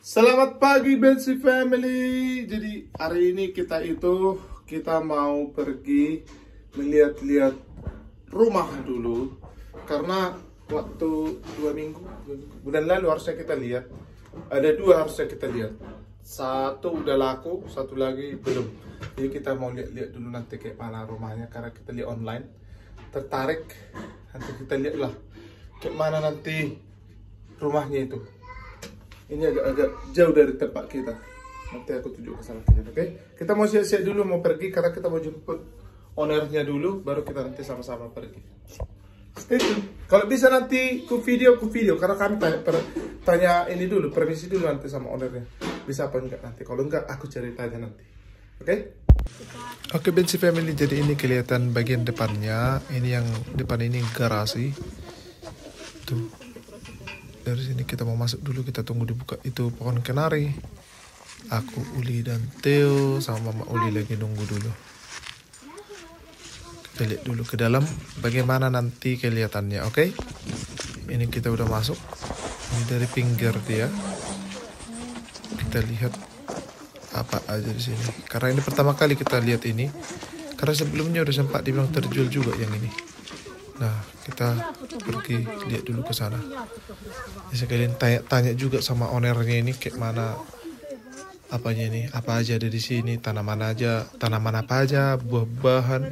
Selamat pagi Bensi Family. Jadi hari ini kita mau pergi melihat-lihat rumah dulu. Karena waktu 2 bulan lalu harusnya kita lihat. Ada 2 harusnya kita lihat. Satu udah laku, satu lagi belum. Jadi kita mau lihat-lihat dulu nanti kayak mana rumahnya, karena kita lihat online. Tertarik, nanti kita lihat lah kayak mana nanti rumahnya itu. Ini agak jauh dari tempat kita. Nanti aku tunjuk ke sana, oke? Kita mau siap-siap dulu mau pergi karena kita mau jemput ownernya dulu, baru kita nanti sama-sama pergi. Stay tune. Kalau bisa nanti ku video karena kami tanya ini dulu, permisi dulu nanti sama ownernya. Bisa apa enggak nanti? Kalau enggak aku cari tanya nanti. Oke? Oke Bensi Family, jadi ini kelihatan bagian depannya. Ini yang depan ini garasi. Tuh. Dari sini kita mau masuk dulu, kita tunggu dibuka itu pohon kenari. Aku, Uli, dan Theo sama Mama Uli lagi nunggu dulu. Kita lihat dulu ke dalam bagaimana nanti kelihatannya, oke? Ini kita udah masuk. Ini dari pinggir dia. Kita lihat apa aja di sini. Karena ini pertama kali kita lihat ini. Karena sebelumnya udah sempat dibilang terjual juga yang ini. Nah, kita pergi lihat dulu ke sana. Sekalian tanya juga sama ownernya ini kayak mana apanya ini, apa aja ada di sini, tanaman apa aja, buah-buahan.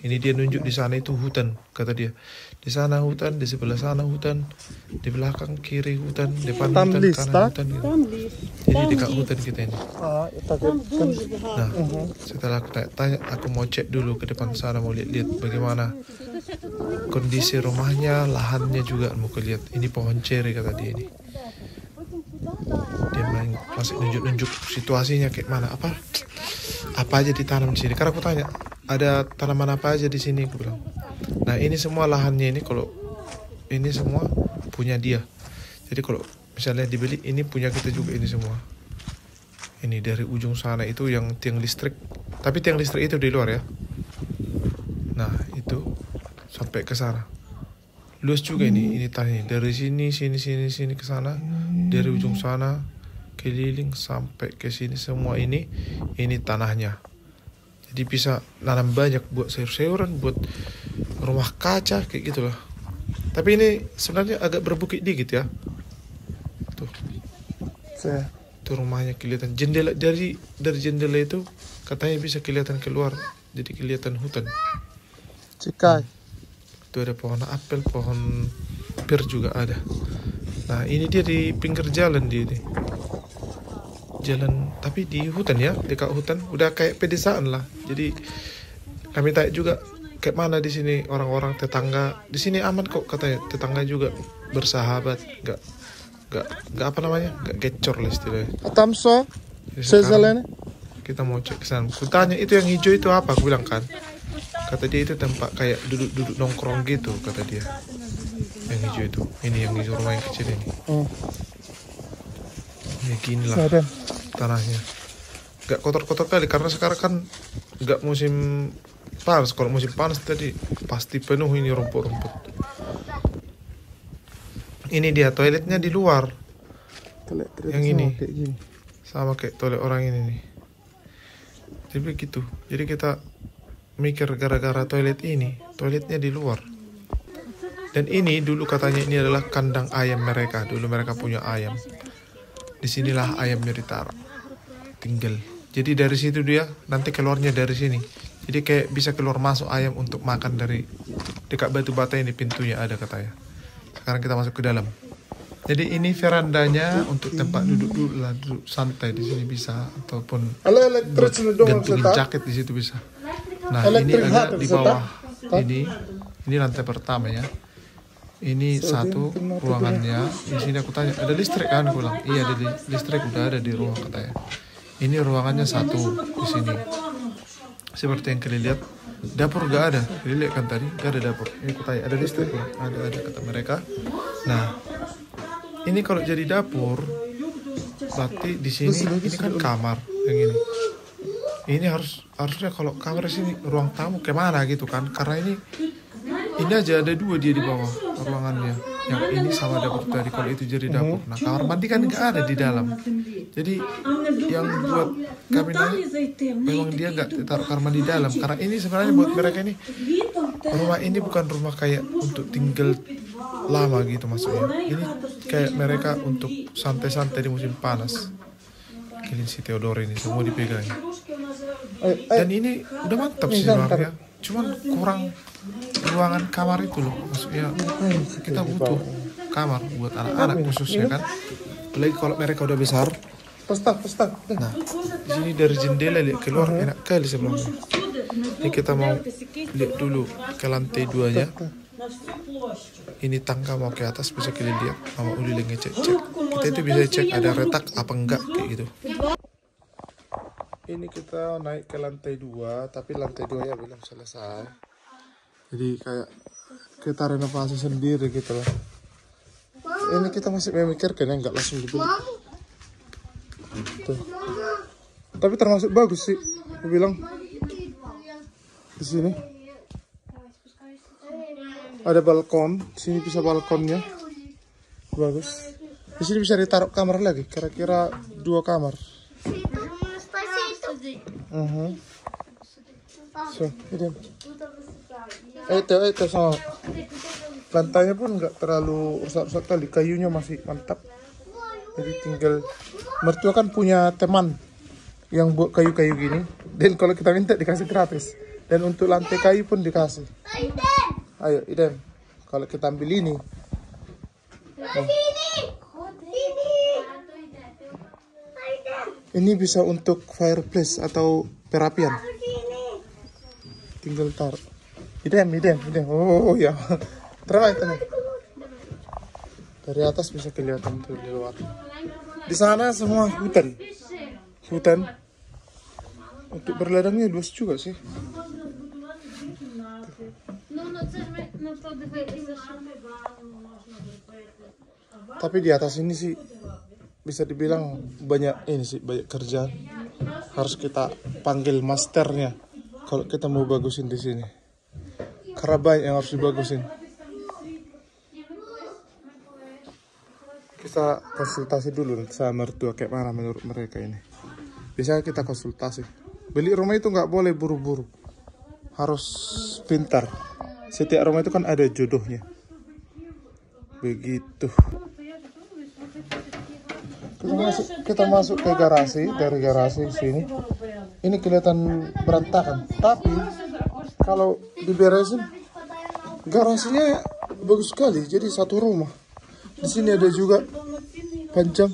Ini dia nunjuk di sana itu hutan, kata dia. Di sana hutan, di sebelah sana hutan, di belakang kiri hutan, depan hutan, kanan hutan gitu. Jadi dekat hutan kita ini. Nah, setelah aku tanya, aku mau cek dulu ke depan sana, mau lihat-lihat bagaimana kondisi rumahnya, lahannya juga mau lihat. Ini pohon ceri kata dia ini. Dia masih nunjuk-nunjuk situasinya kayak mana, apa aja ditanam di sini. Karena aku tanya, ada tanaman apa aja di sini, aku bilang. Nah, ini semua lahannya ini, kalau ini semua punya dia. Jadi kalau misalnya dibeli, ini punya kita juga ini semua. Ini dari ujung sana itu yang tiang listrik. Tapi tiang listrik itu di luar ya. Nah, itu sampai ke sana. Luas juga ini tanahnya. Dari sini ke sana, dari ujung sana keliling sampai ke sini semua ini tanahnya. Jadi bisa nanam banyak buat sayur-sayuran, buat rumah kaca kayak gitulah. Tapi ini sebenarnya agak berbukit dikit ya. Tuh. Tuh rumahnya kelihatan. Jendela dari jendela itu katanya bisa kelihatan keluar. Jadi kelihatan hutan. Cikai. Itu ada pohon apel, pohon pir juga ada. Nah, ini dia di pinggir jalan dia ini. Jalan tapi di hutan ya, dekat hutan. Udah kayak pedesaan lah. Jadi kami tanya juga kayak mana di sini orang-orang tetangga. Di sini aman kok katanya, tetangga juga bersahabat, enggak apa namanya? Enggak gecor lah istilahnya. Tamso. Sesalene. Kita mau cek ke sana. Aku tanya itu yang hijau itu apa? Aku bilang kan. Kata dia itu tempat kayak duduk nongkrong gitu, kata dia. Yang hijau itu. Ini yang hijau rumah yang kecil ini. Ya gini lah tanahnya. Gak kotor-kotor kali karena sekarang kan gak musim panas. Kalau musim panas tadi pasti penuh ini rumput-rumput. Ini dia toiletnya di luar. Yang ini sama kayak toilet orang ini nih. Jadi begitu. Jadi kita mikir gara-gara toiletnya di luar. Dan ini dulu katanya ini adalah kandang ayam mereka. Dulu mereka punya ayam. Disinilah ayamnya ditaruh, tinggal. Jadi dari situ dia nanti keluarnya dari sini. Jadi kayak bisa keluar masuk ayam untuk makan dari dekat batu bata ini, pintunya ada katanya. Sekarang kita masuk ke dalam. Jadi ini verandanya untuk tempat duduk santai di sini bisa, ataupun gantungin jaket di situ bisa. Nah, ini ada di bawah. Ini lantai pertama ya. Ini satu ruangannya. Di sini aku tanya, ada listrik kan? Aku bilang, iya ada listrik, udah ada di ruang katanya. Ini ruangannya satu di sini. Seperti yang kalian lihat, dapur gak ada. Kalian lihat kan tadi, gak ada dapur. Ini aku tanya, ada listrik? Ada kata mereka. Nah, ini kalau jadi dapur, berarti di sini ini kan kamar yang ini. Ini harusnya kalau kamar di sini ruang tamu kemana gitu kan? Karena ini aja ada 2 dia di bawah. ruangannya. Yang ini sama dapur tadi, kalau itu jadi dapur. Nah, kamar mandi kan nggak ada di dalam. Jadi yang buat kami nanya, memang dia nggak taruh kamar mandi di dalam. Karena ini sebenarnya buat mereka ini, rumah ini bukan rumah kayak untuk tinggal lama gitu maksudnya. Ini kayak mereka untuk santai-santai di musim panas. Kilin si Theodore ini semua dipegang. Dan ini udah mantap sih sebenarnya. Cuman kurang ruangan kamar itu loh. Maksudnya kita butuh kamar buat anak-anak khususnya kan. Apalagi kalau mereka udah besar. Pesta. Nah, di sini dari jendela lihat keluar enak kali sebelumnya. Ini kita mau lihat dulu ke lantai 2-nya. Ini tangga mau ke atas, bisa kita lihat. Mama Uli lagi cek. Kita itu bisa cek ada retak apa enggak kayak gitu. Ini kita naik ke lantai 2, tapi lantai 2 ya belum selesai. Jadi kayak kita renovasi sendiri gitu lah. Ini kita masih memikirkan ya, nggak langsung dibeli. Tuh. Tapi termasuk bagus sih, aku bilang. Di sini ada balkon, sini bisa balkonnya, bagus. Di sini bisa ditaruh kamar lagi, kira-kira 2 kamar. So, ini. Itu sama. Lantainya pun nggak terlalu rusak-rusak kali, kayunya masih mantap. Jadi tinggal mertua kan punya teman yang buat kayu-kayu gini, dan kalau kita minta dikasih gratis. Dan untuk lantai kayu pun dikasih. Ayo, Iden. Kalau kita ambil ini. Ini bisa untuk fireplace atau perapian. Tinggal taruh. Iden. Oh ya. Terima itu nih. Dari atas bisa kelihatan tuh di luar. Di sana semua hutan. Untuk berladangnya luas juga sih. Tapi di atas ini sih bisa dibilang banyak kerjaan. Harus kita panggil masternya kalau kita mau bagusin di sini. Karena banyak yang harus dibagusin. Kita konsultasi dulu sama mertua kayak mana menurut mereka ini. Biasanya kita konsultasi. Beli rumah itu nggak boleh buru-buru. Harus pintar. Setiap rumah itu kan ada jodohnya. Begitu. Kita masuk ke garasi. Dari garasi sini. Ini kelihatan berantakan. Tapi kalau diberesin, garasinya bagus sekali. Jadi satu rumah. Di sini ada juga panjang.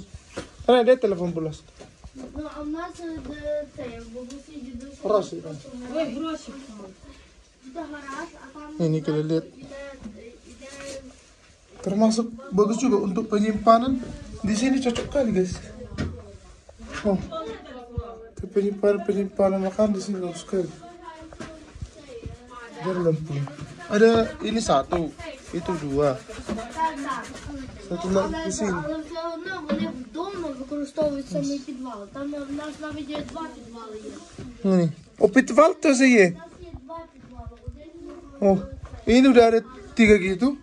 Karena ada telepon pulas. Ini kita lihat. Termasuk bagus juga untuk penyimpanan. Di sini cocok kali guys. Oh, penyimpanan makanan di sini bagus sekali. Ada lampu. Ada ini 1, itu 2. Satu lagi di sini. Ini. Oh, pitval tuh sih. Oh, ini udah ada 3 gitu.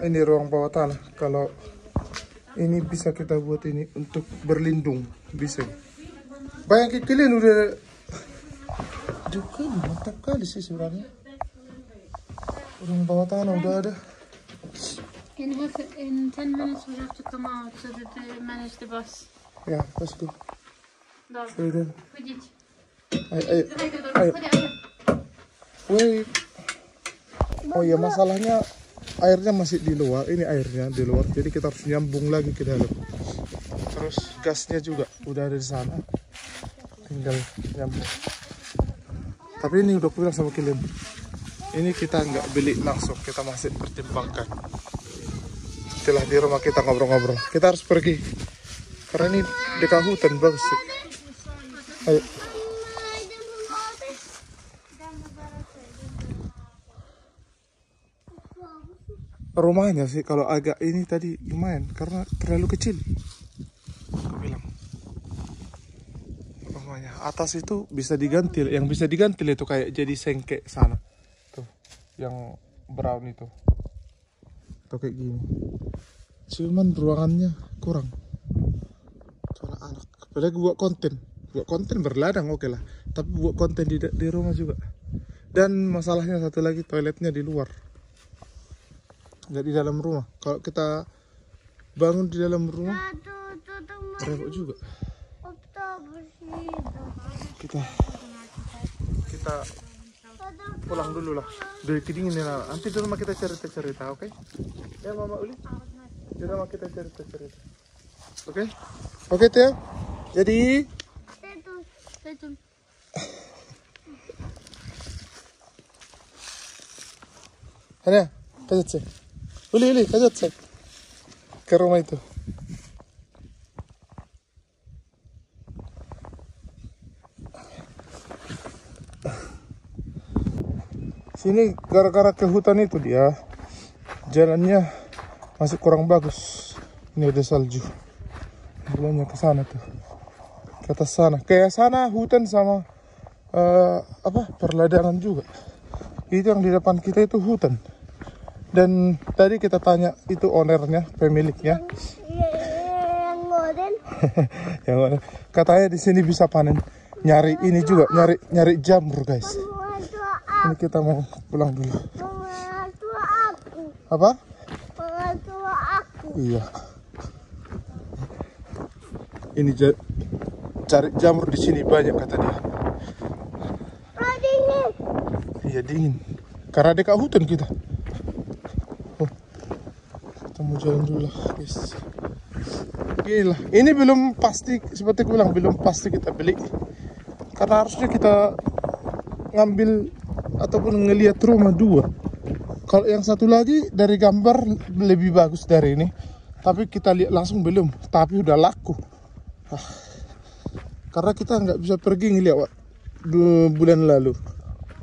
Ini ruang bawah tanah. Kalau ini bisa kita buat ini untuk berlindung, bisa. Bayangin kalian udah juga mantap kali sih sebenarnya. Ruang bawah tanah udah ada. In 10 minutes we have to come out so that they manage the bus. Ya, let's go. Ayo. Wait. Oh ya, masalahnya airnya masih di luar. Ini airnya di luar, jadi kita harus nyambung lagi ke dalam. Terus gasnya juga udah ada di sana. Tinggal nyambung. Tapi ini udah bilang sama kalian. Ini kita nggak beli langsung, kita masih pertimbangkan. Setelah di rumah kita ngobrol-ngobrol, kita harus pergi karena ini dekat hutan bagus sih. Ayo. Rumahnya sih kalau agak ini tadi lumayan karena terlalu kecil. Aku bilang rumahnya atas itu bisa diganti, yang bisa diganti itu kayak jadi sengkek sana tuh, yang brown itu. atau kayak gini. Cuman ruangannya kurang. Soalnya anak, apalagi buat konten berladang oke lah, tapi buat konten di rumah juga. Dan masalahnya satu lagi, toiletnya di luar, nggak di dalam rumah. Kalau kita bangun di dalam rumah repot juga. Kita pulang dulu lah, udah kedingin ya. Nanti di rumah kita cerita, oke? Ya Mama Uli, di rumah kita cerita. Oke Teo. Jadi Hanya, kajat saya. Uli, kajat saya. Ke rumah itu. Sini gara-gara ke hutan itu dia, jalannya masih kurang bagus. Ini ada salju. Jalannya ke sana tuh. Ke atas sana. Kayak sana hutan sama perladangan juga. Itu yang di depan kita itu hutan. Dan tadi kita tanya itu ownernya, pemiliknya. Yang owner. Katanya di sini bisa panen. Nyari ini juga, nyari jamur guys. Ini kita mau pulang dulu. Apa? Iya. Ini cari jamur di sini banyak kata dia. Dingin. Iya dingin. Karena dekat hutan kita. Kita mau jalan dulu lah guys. Gila. Ini belum pasti, seperti aku bilang belum pasti kita beli. Karena harusnya kita ngambil ataupun ngelihat rumah dua. Kalau yang satu lagi dari gambar lebih bagus dari ini, tapi kita lihat langsung belum, tapi udah laku. Karena kita nggak bisa pergi ngeliat 2 bulan lalu.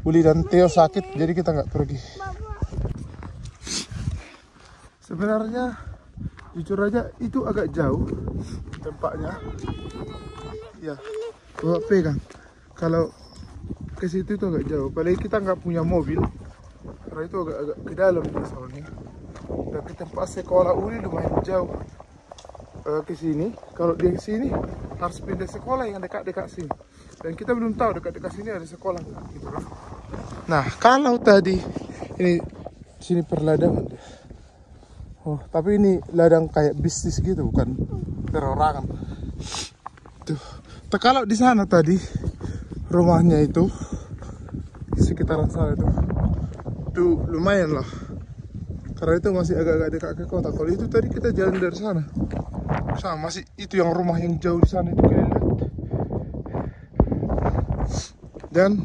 Uli dan Theo sakit, jadi kita nggak pergi. Sebenarnya jujur aja itu agak jauh tempatnya. Ya, bawa pegang. Kalau ke situ itu agak jauh, apalagi kita nggak punya mobil karena itu agak ke dalam soalnya. Dan ke tempat sekolah Uli lumayan jauh ke sini. Kalau dia ke sini harus pindah sekolah yang dekat-dekat sini, dan kita belum tahu dekat-dekat sini ada sekolah gitu kan. Nah kalau tadi ini sini perladangan deh. Oh tapi ini ladang kayak bisnis gitu, bukan perorangan. Tuh kalau di sana tadi rumahnya itu sekitaran sana itu lumayan lah, karena itu masih agak-agak dekat ke kota. Kalau itu tadi kita jalan dari sana masih itu yang rumah yang jauh di sana itu kita lihat. Dan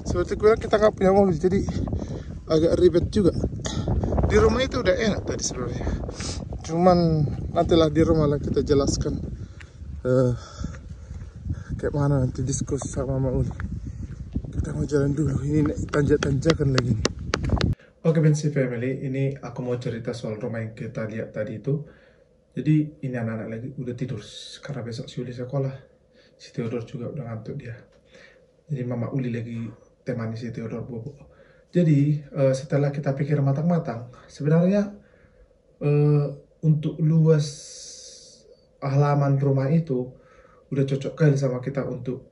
seperti gue kita nggak punya mobil, jadi agak ribet juga. Di rumah itu udah enak tadi sebenarnya, cuman nantilah di rumah lah kita jelaskan kayak mana nanti diskusi sama Mama Uli. Kita mau jalan dulu, ini tanjak-tanjakan lagi nih. Oke Bensi Family, ini aku mau cerita soal rumah yang kita lihat tadi itu. Jadi ini anak-anak lagi udah tidur karena besok si Uli sekolah. Si Theodore juga udah ngantuk dia. Jadi Mama Uli lagi temani si Theodore bobo. Jadi setelah kita pikir matang-matang, sebenarnya untuk luas halaman rumah itu udah cocok kali sama kita untuk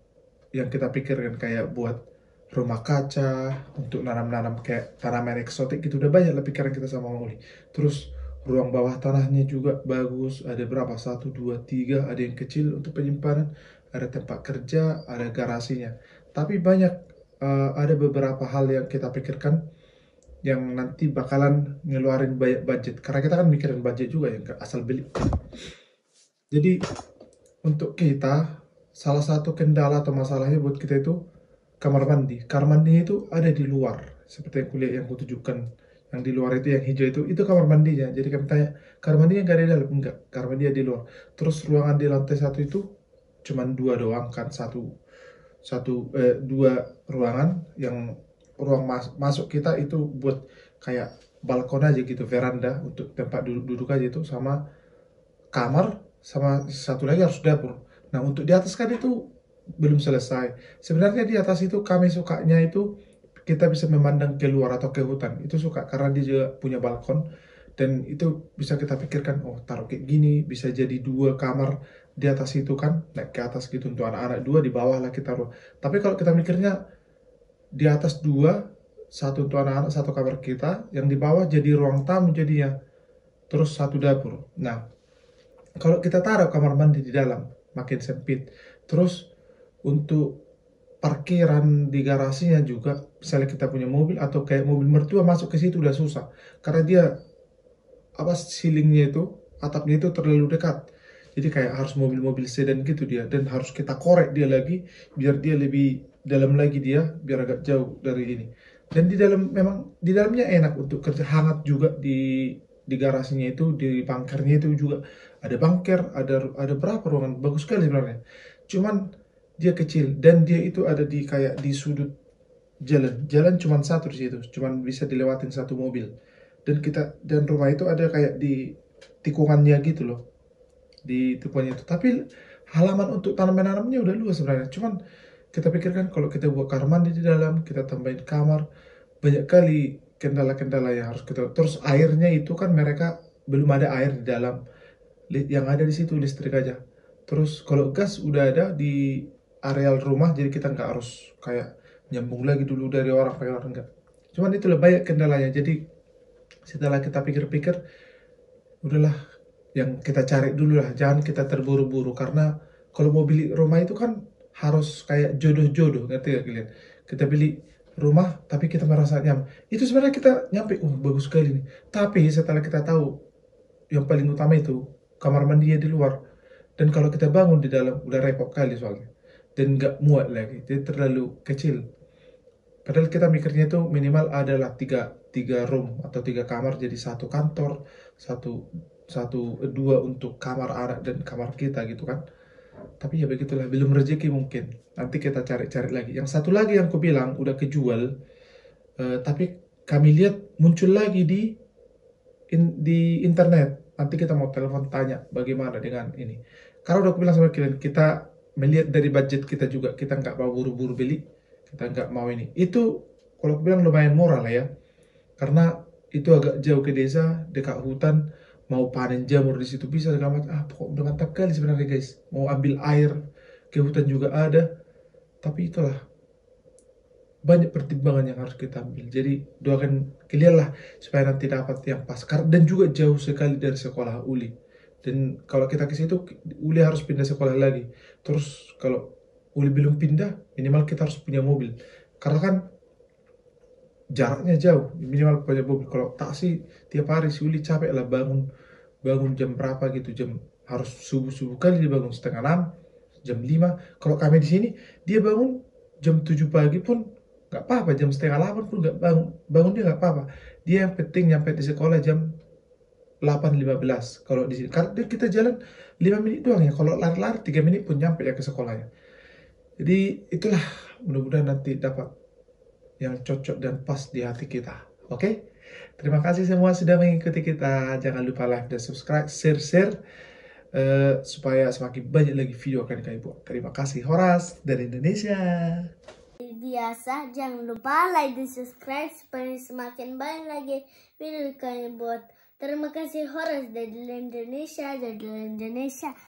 yang kita pikirkan, kayak buat rumah kaca, untuk nanam-nanam kayak tanaman eksotik gitu. Udah banyak lah pikiran kita sama Mama Uli. Terus ruang bawah tanahnya juga bagus, ada berapa? 1, 2, 3, ada yang kecil untuk penyimpanan, ada tempat kerja, ada garasinya. Tapi banyak ada beberapa hal yang kita pikirkan yang nanti bakalan ngeluarin banyak budget, karena kita kan mikirin budget juga ya, nggak asal beli. Jadi untuk kita salah satu kendala atau masalahnya buat kita itu kamar mandi. Kamar mandinya itu ada di luar, seperti yang kuliah yang kutunjukkan. Yang di luar itu yang hijau itu kamar mandinya. Jadi kami tanya, kamar mandinya nggak ada di dalam? Enggak, kamar mandi di luar. Terus ruangan di lantai 1 itu cuman 2 doang kan, dua ruangan. Yang ruang masuk kita itu buat kayak balkon aja gitu, veranda untuk tempat duduk aja itu, sama kamar, sama satu lagi harus dapur. Nah untuk di atas kan itu belum selesai. Sebenarnya di atas itu kami sukanya itu kita bisa memandang keluar atau ke hutan. Itu suka karena dia juga punya balkon Dan itu bisa kita pikirkan, oh taruh kayak gini, bisa jadi 2 kamar di atas itu kan, naik ke atas gitu untuk anak-anak, 2 di bawah lah kita taruh. Tapi kalau kita mikirnya di atas 2, 1 untuk anak-anak, 1 kamar kita, yang di bawah jadi ruang tamu jadinya, terus 1 dapur. Nah, kalau kita taruh kamar mandi di dalam, makin sempit. Terus untuk parkiran di garasinya juga, misalnya kita punya mobil atau kayak mobil mertua masuk ke situ udah susah, karena dia ceilingnya itu, atapnya itu terlalu dekat. Jadi kayak harus mobil-mobil sedan gitu dia, dan harus kita korek dia lagi biar dia lebih dalam lagi dia, biar agak jauh dari ini. Dan di dalam memang di dalamnya enak untuk kerja, hangat juga di garasinya itu, di bunkernya itu juga ada bunker, ada berapa ruangan, bagus sekali sebenarnya. Cuman dia kecil dan dia itu ada di kayak di sudut jalan cuma satu di situ, cuman bisa dilewatin 1 mobil. Dan rumah itu ada kayak di tikungannya gitu loh, di tikungannya itu. Tapi halaman untuk tanam-tanamnya udah luas sebenarnya. Cuman kita pikirkan kalau kita buat kamar mandi di dalam, kita tambahin kamar, banyak kali kendala-kendala yang harus kita. Terus airnya itu kan mereka belum ada air di dalam, yang ada di situ listrik aja. Terus kalau gas udah ada di areal rumah, jadi kita nggak harus kayak nyambung lagi dulu dari orang ke orang, enggak. Cuman itulah banyak kendalanya. Jadi setelah kita pikir-pikir, udahlah, yang kita cari dulu lah, jangan kita terburu-buru. Karena kalau mau beli rumah itu kan harus kayak jodoh-jodoh, ngerti gak kalian? Kita beli rumah tapi kita merasa nyaman, itu sebenarnya kita nyampe, bagus sekali nih. Tapi setelah kita tahu yang paling utama itu kamar mandinya di luar, dan kalau kita bangun di dalam udah repot kali soalnya, dan nggak muat lagi, jadi terlalu kecil. Padahal kita mikirnya itu minimal adalah tiga room atau 3 kamar, jadi 1 kantor, dua untuk kamar anak dan kamar kita gitu kan. Tapi ya begitulah, belum rezeki mungkin. Nanti kita cari-cari lagi. Yang satu lagi yang aku bilang udah kejual, tapi kami lihat muncul lagi di internet. Nanti kita mau telepon tanya bagaimana dengan ini. Karena udah aku bilang sama kalian, kita melihat dari budget kita juga, kita nggak mau buru-buru beli, kita nggak mau ini. Itu kalau aku bilang lumayan murah lah ya, karena itu agak jauh ke desa, dekat hutan, mau panen jamur di situ bisa segala macam. Pokoknya udah mantap kali sebenarnya guys. Mau ambil air ke hutan juga ada. Tapi itulah, banyak pertimbangan yang harus kita ambil. Jadi doakan kalian lah supaya nanti dapat yang pas. Dan juga jauh sekali dari sekolah Uli. Dan kalau kita ke situ, Uli harus pindah sekolah lagi. Terus kalau Uli belum pindah, minimal kita harus punya mobil. Karena kan jaraknya jauh, minimal punya mobil. Kalau taksi tiap hari si Uli capek lah, bangun jam berapa gitu, jam harus subuh kali dia bangun, 5:30, jam 5. Kalau kami di sini dia bangun jam 7 pagi pun nggak apa-apa, jam 7:30 pun nggak bangun dia nggak apa-apa. Dia yang penting nyampe di sekolah jam 8:15. Kalau di sini karena kita jalan 5 menit doang ya, kalau lari-lari 3 menit pun nyampe ya ke sekolahnya. Jadi itulah, mudah-mudahan nanti dapat yang cocok dan pas di hati kita. Oke? Terima kasih semua sudah mengikuti kita. Jangan lupa like dan subscribe, share, supaya semakin banyak lagi video akan kami buat. Terima kasih. Horas dari Indonesia. Biasa, jangan lupa like dan subscribe supaya semakin banyak lagi video kami buat. Terima kasih. Horas dari Indonesia.